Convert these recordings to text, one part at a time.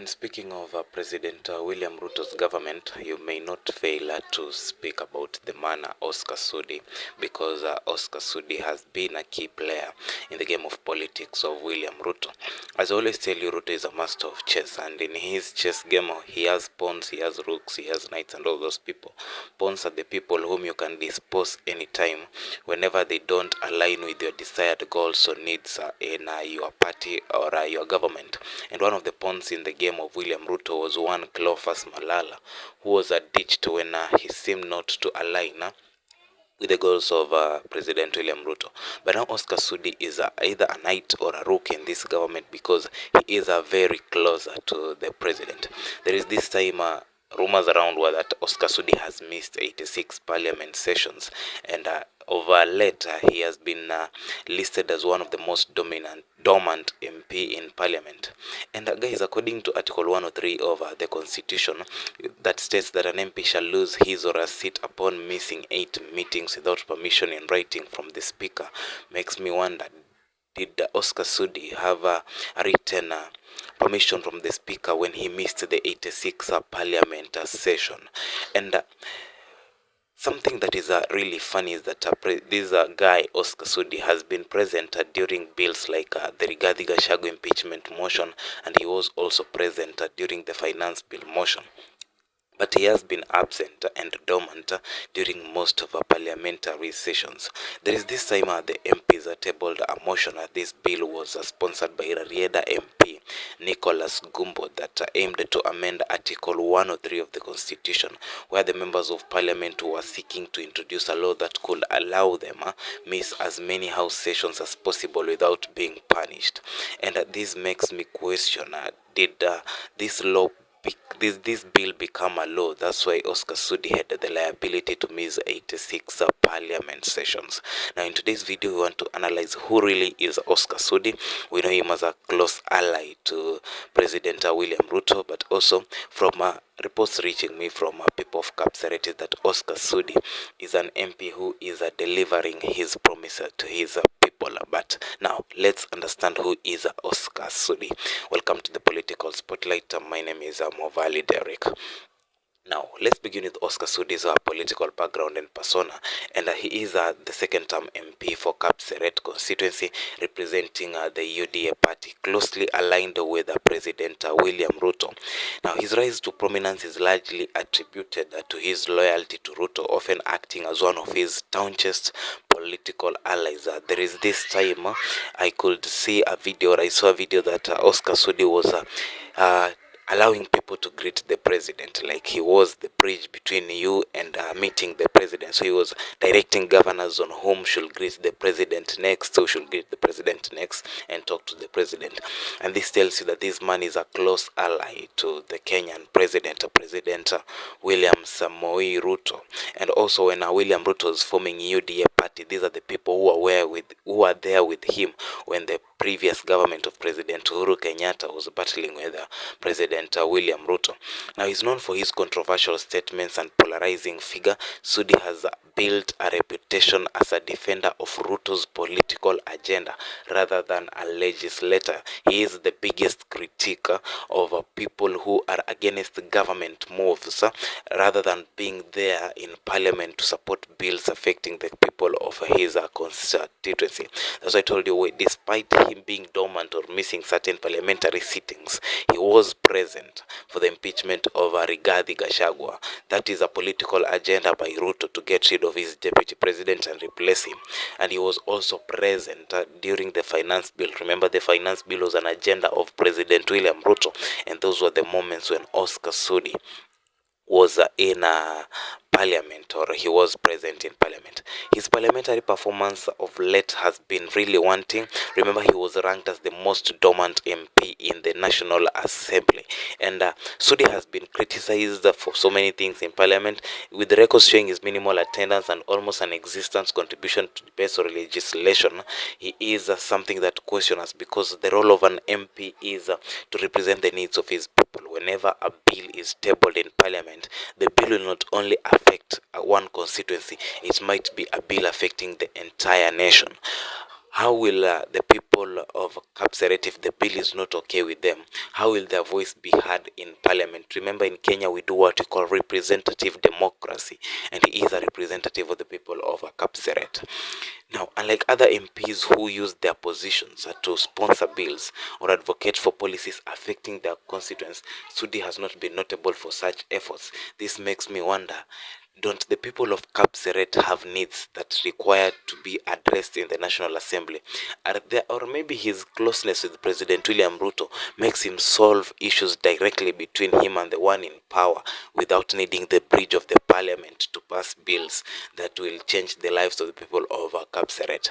And speaking of President William Ruto's government, you may not fail to speak about the man Oscar Sudi, because Oscar Sudi has been a key player in the game of politics of William Ruto. As I always tell you, Ruto is a master of chess, and in his chess game, he has pawns, he has rooks, he has knights, and all those people. Pawns are the people whom you can dispose anytime whenever they don't align with your desired goals or needs in your party or your government. And one of the pawns in the game of William Ruto was one Cleophas Malala, who was ditched when he seemed not to align with the goals of President William Ruto. But now Oscar Sudi is either a knight or a rook in this government, because he is very close to the president. There is this time rumors around were that Oscar Sudi has missed 86 parliament sessions, and over late he has been listed as one of the most dormant MP in parliament. And guys, according to article 103 of the constitution, that states that an MP shall lose his or her seat upon missing 8 meetings without permission in writing from the speaker, makes me wonder, did Oscar Sudi have a written permission from the speaker when he missed the 86th parliament session? And something that is really funny is that this guy, Oscar Sudi, has been present during bills like the Rigathi Gachagua impeachment motion, and he was also present during the finance bill motion. But he has been absent and dormant during most of our parliamentary sessions. There is this time the MPs tabled a motion. This bill was sponsored by Rarieda MP Nicholas Gumbo that aimed to amend Article 103 of the Constitution, where the members of Parliament were seeking to introduce a law that could allow them miss as many House sessions as possible without being punished. And this makes me question, did this bill become a law? That's why Oscar Sudi had the liability to miss 86 parliament sessions. Now in today's video, we want to analyze who really is Oscar Sudi. We know him as a close ally to President William Ruto, but also from reports reaching me from people of Kapseret is that Oscar Sudi is an MP who is delivering his promises to his people. But now let's understand who is Oscar Sudi. Welcome to the Political Spotlight. My name is Movali Derek. Now, let's begin with Oscar Sudi's political background and persona. And he is the second-term MP for Kapseret constituency, representing the UDA party, closely aligned with President William Ruto. Now, his rise to prominence is largely attributed to his loyalty to Ruto, often acting as one of his staunchest political allies. There is this time I could see a video, or I saw a video that Oscar Sudi was allowing people to greet the president, like he was the bridge between you and meeting the president. So he was directing governors on whom should greet the president next, who should greet the president next, and talk to the president. And this tells you that this man is a close ally to the Kenyan president, President William Samoei Ruto. And also when William Ruto was forming UDA party, these are the people who are there with him when the previous government of President Uhuru Kenyatta was battling with President William Ruto. Now, he's known for his controversial statements and polarizing figure. Sudi has built a reputation as a defender of Ruto's political agenda rather than a legislator. He is the biggest critic of people who are against government moves, rather than being there in parliament to support bills affecting the people of his constituency. As I told you, despite him being dormant or missing certain parliamentary sittings, he was present for the impeachment of Rigathi Gachagua. That is a political agenda by Ruto to get rid of his deputy president and replace him. And he was also present during the finance bill. Remember, the finance bill was an agenda of President William Ruto, and those were the moments when Oscar Sudi was in parliament, or he was present in parliament. His parliamentary performance of late has been really wanting. Remember, he was ranked as the most dormant MP in the National Assembly, and Sudi has been criticized for so many things in parliament, with the records showing his minimal attendance and almost non-existent contribution to debates or legislation. He is something that questions, because the role of an MP is to represent the needs of his people. Whenever a bill is tabled in parliament, the bill will not only affect one constituency, it might be a bill affecting the entire nation. how will the people of Kapseret, if the bill is not okay with them, how will their voice be heard in parliament? Remember, in Kenya, we do what we call representative democracy, and he is a representative of the people of Kapseret. Now, unlike other MPs who use their positions to sponsor bills or advocate for policies affecting their constituents, Sudi has not been notable for such efforts. This makes me wonder, don't the people of Kapseret have needs that require to be addressed in the National Assembly? Are there, or maybe his closeness with President William Ruto makes him solve issues directly between him and the one in power without needing the bridge of the parliament to pass bills that will change the lives of the people of Kapseret.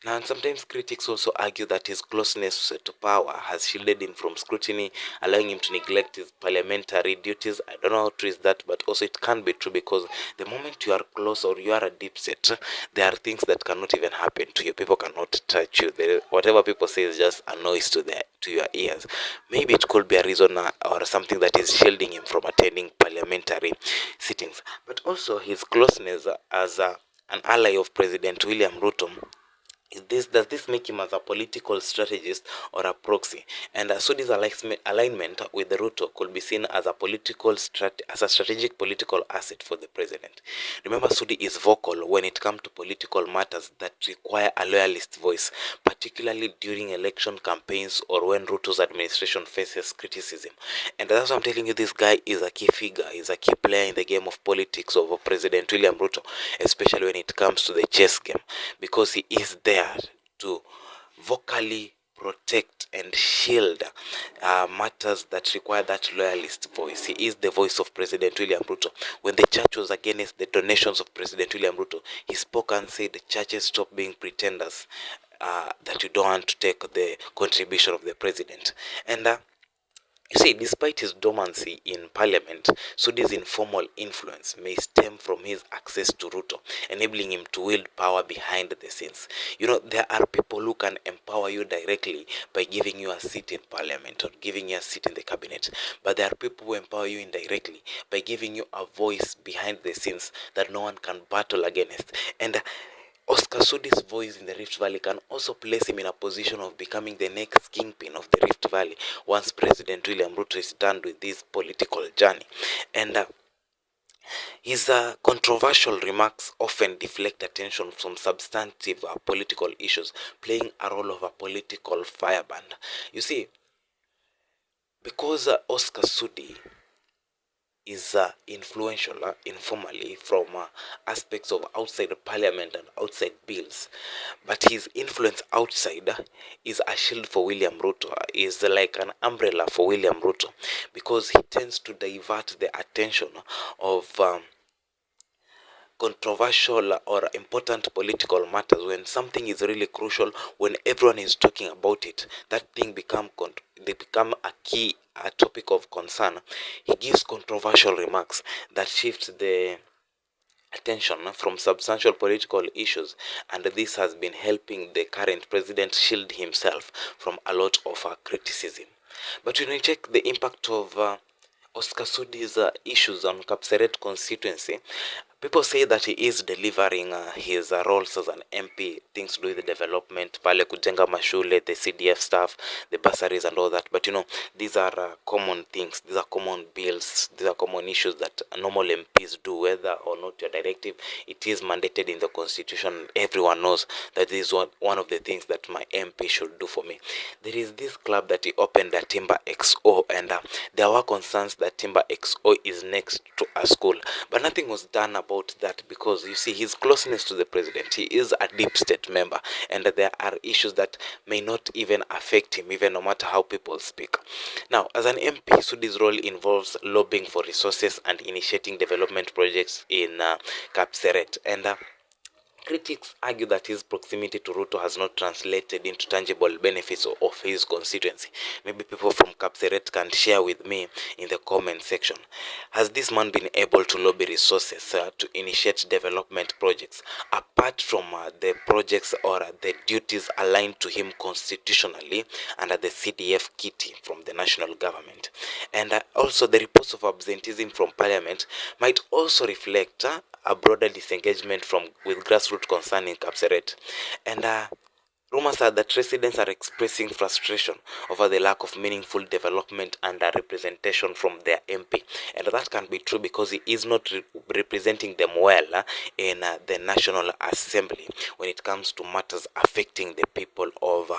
Now, and sometimes critics also argue that his closeness to power has shielded him from scrutiny, allowing him to neglect his parliamentary duties. I don't know how true is that, but also it can be true, because the moment you are close or you are a deep set, there are things that cannot even happen to you. People cannot touch you. Whatever people say is just a noise to your ears. Maybe it could be a reason or something that is shielding him from attending parliamentary sittings. But also his closeness as an ally of President William Ruto, does this make him as a political strategist or a proxy? And Sudi's alignment with Ruto could be seen as a as a strategic political asset for the president. Remember, Sudi is vocal when it comes to political matters that require a loyalist voice, particularly during election campaigns or when Ruto's administration faces criticism. And that's why I'm telling you, this guy is a key figure, is a key player in the game of politics of President William Ruto, especially when it comes to the chess game, because he is there to vocally protect and shield matters that require that loyalist voice. He is the voice of President William Ruto. When the church was against the donations of President William Ruto, he spoke and said, churches, stop being pretenders, that you don't want to take the contribution of the president. And you see, despite his dormancy in parliament, Sudi's informal influence may stem from his access to Ruto, enabling him to wield power behind the scenes. You know, there are people who can empower you directly by giving you a seat in parliament or giving you a seat in the cabinet. But there are people who empower you indirectly by giving you a voice behind the scenes that no one can battle against. And Oscar Sudi's voice in the Rift Valley can also place him in a position of becoming the next kingpin of the Rift Valley once President William Ruto is done with this political journey. And his controversial remarks often deflect attention from substantive political issues, playing a role of a political firebrand. You see, because Oscar Sudi is influential informally from aspects of outside parliament and outside bills, but his influence outside is a shield for William Ruto, is like an umbrella for William Ruto, because he tends to divert the attention of controversial or important political matters. When something is really crucial, when everyone is talking about it, that thing they become a key topic of concern. He gives controversial remarks that shift the attention from substantial political issues, and this has been helping the current president shield himself from a lot of criticism. But when we check the impact of Oscar Sudi's issues on Kapseret constituency, people say that he is delivering his roles as an MP, things to do with the development, pale kujenga mashule, the CDF stuff, the bursaries and all that. But you know, these are common things, these are common bills, these are common issues that normal MPs do, whether or not your directive, it is mandated in the constitution. Everyone knows that this is one of the things that my MP should do for me. There is this club that he opened, at Timber XO, and there were concerns that Timber XO is next to a school, but nothing was done about that, because you see his closeness to the president, he is a deep state member, and there are issues that may not even affect him, even no matter how people speak. Now, as an MP, Sudi's role involves lobbying for resources and initiating development projects in Kapseret, and critics argue that his proximity to Ruto has not translated into tangible benefits of his constituency. Maybe people from Kapseret can share with me in the comment section. Has this man been able to lobby resources to initiate development projects, apart from the projects or the duties aligned to him constitutionally under the CDF kitty from the national government? And also, the reports of absenteeism from parliament might also reflect a broader disengagement with grassroots concern in Kapseret. And Rumors are that residents are expressing frustration over the lack of meaningful development and representation from their MP. And that can be true because he is not representing them well in the National Assembly when it comes to matters affecting the people of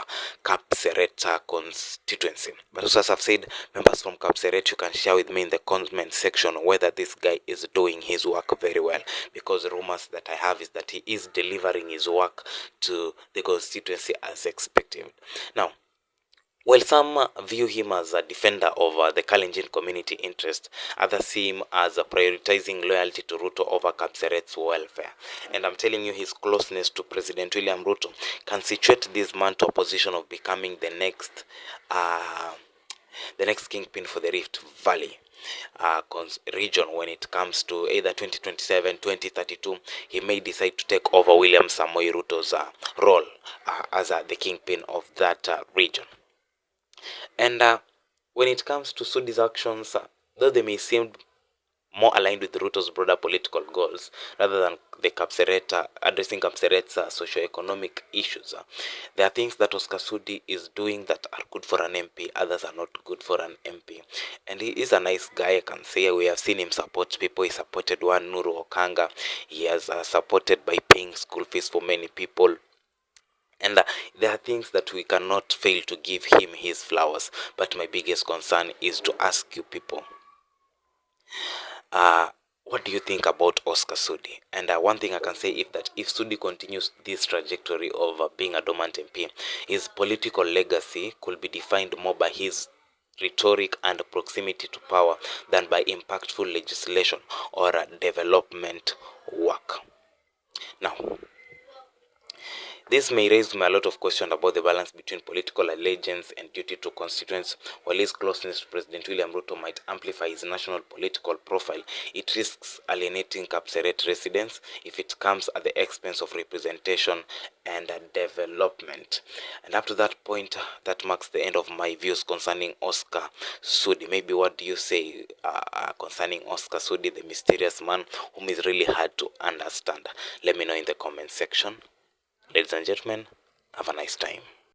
Kapseret constituency. But also, as I've said, members from Kapseret, you can share with me in the comment section whether this guy is doing his work very well, because the rumors that I have is that he is delivering his work to the constituency as expected. Now, while some view him as a defender of the Kalenjin community interest, others see him as prioritizing loyalty to Ruto over Kapseret's welfare. And I'm telling you, his closeness to President William Ruto can situate this man to a position of becoming the next kingpin for the Rift Valley region when it comes to either 2027, 2032. He may decide to take over William Samoei Ruto's role as the kingpin of that region. And when it comes to Sudi's actions, though they may seem more aligned with Ruto's broader political goals rather than the addressing Kapseret's socio-economic issues. There are things that Oscar Sudi is doing that are good for an MP, others are not good for an MP. And he is a nice guy, I can say. We have seen him support people. He supported one Nuru Okanga. He has supported by paying school fees for many people. And there are things that we cannot fail to give him his flowers. But my biggest concern is to ask you people, what do you think about Oscar Sudi? And one thing I can say is that if Sudi continues this trajectory of being a dormant MP, his political legacy could be defined more by his rhetoric and proximity to power than by impactful legislation or development work. Now, this may raise me a lot of questions about the balance between political allegiance and duty to constituents. While his closeness to President William Ruto might amplify his national political profile, it risks alienating Kapseret residents if it comes at the expense of representation and development. And up to that point, that marks the end of my views concerning Oscar Sudi. Maybe what do you say concerning Oscar Sudi, the mysterious man whom is really hard to understand? Let me know in the comment section. Ladies and gentlemen, have a nice time.